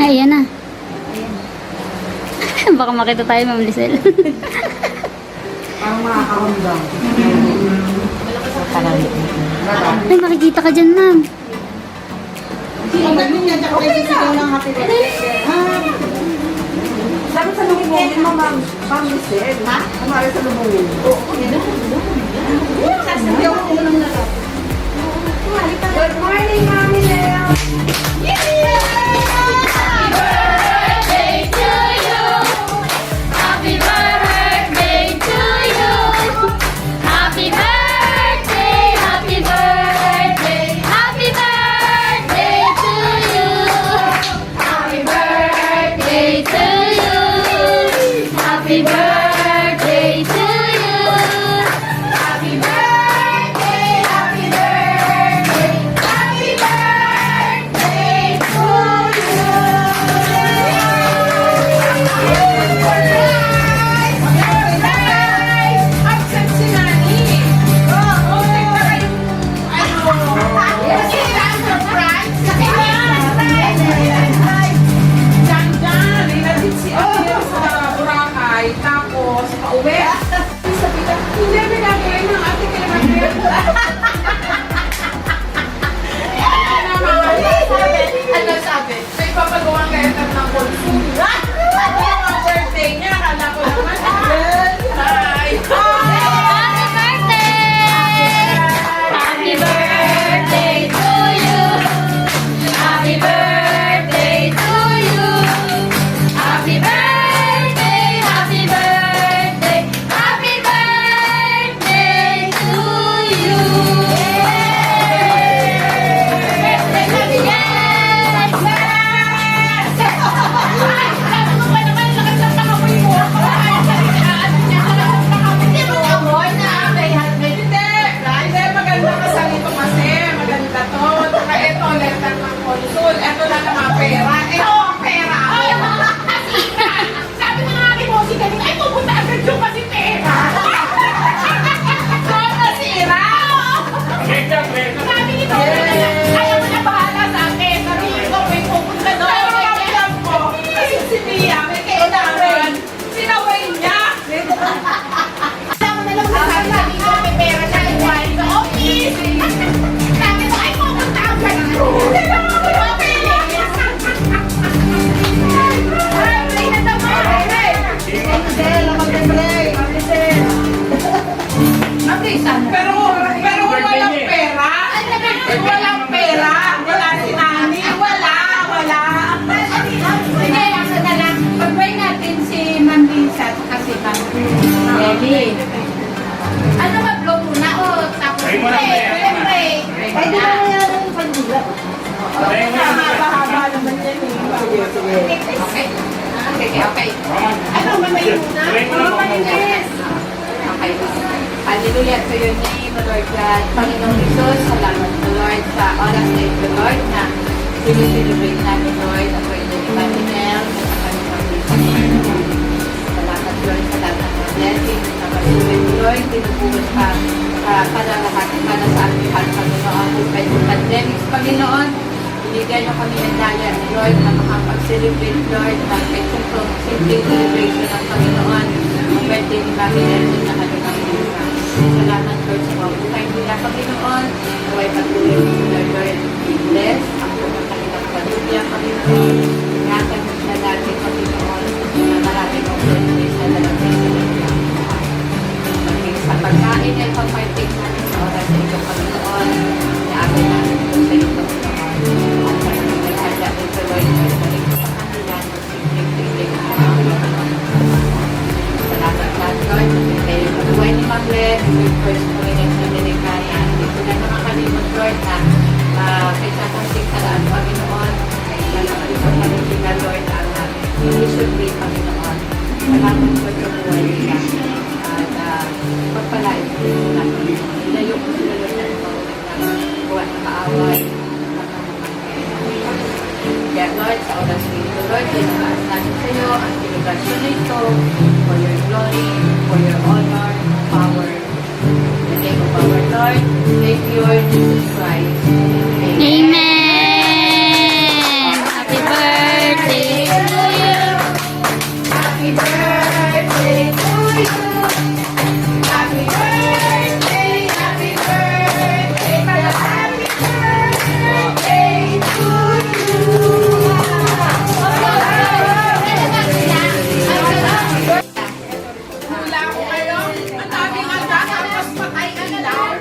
Ayan na. Baka makita tayo, Ma'am Lisel. Parang makakahundang. Ay, makikita ka dyan, Ma'am. Ang ganyan niya, tsaka kayo sisigaw ng happy birthday. Sabi sa lubungin mo, Ma'am Lisel. Ha? Kamari sa lubungin. Oo, yun. Sasabihan ko lang na lang. Good morning, Mami Leo! Ano mag-blow muna o tapos siyempre. Ay, di ba kaya ng pagdila? Mahaba naman yan eh. Okay. Ano mamay muna? Yes. Okay. Hallelujah to your name, Lord God. Panginoong Jesus, salamat po Lord sa oras na ito Lord na sinucelebrate namin Lord ang birthday ni Mami Nel at sa kanyang business. Salamat Lord sa lahat ng blessings na patuloy Lord. Tinubuhos ka para lahat para sa ating lahat Panginoon. Despite ng pandemics Panginoon, binigyan niyo kami ng daya Lord na makapag-celebrate Lord na kahit kung simple celebration ng Panginoon ang birthday ni Mami Nel na kanyang business. Salamat Lord sa mga buhay nila Panginoon. Naway patuloy sila Lord. Bless ang mga kanilang pamilya Panginoon. Ingatan mo sila dati Panginoon na maraming birthday sa lalagay sa kanilang buhay. Maging sa pagkain ay pag-partake namin sa oras sa iyong Panginoon. Naamin namin po sa iyong Panginoon. At Lord, sa oras nito, Lord, tinataas natin sa iyo ang celebration nito for your glory, for your honor, power. In the name of our Lord, Savior, Jesus Christ. Amen. Amen! Happy birthday to you! Happy birthday to you. Happy birthday, happy birthday, happy birthday to you. Hula ko kayo. Ang daming anda, tapos patay ka na lang.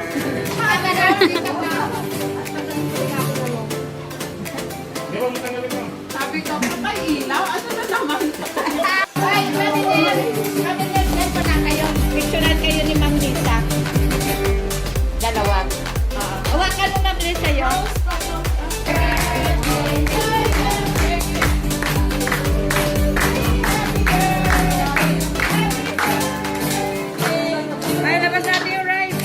Sabi ko, patay ilaw. Ano na naman? Ay, Marinel pa na kayo. Picturean kayo ni Ma'am Lisa. Dalawa. Hawakan mo Ma'am Lisa yun. Ay, labas natin yung rice.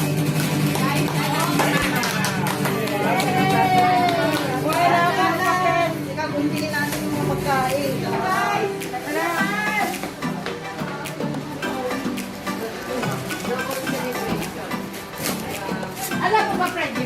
Wala ka natin. Ika, buntingin natin yung mga pagkain. Alam mo ba, Freddy?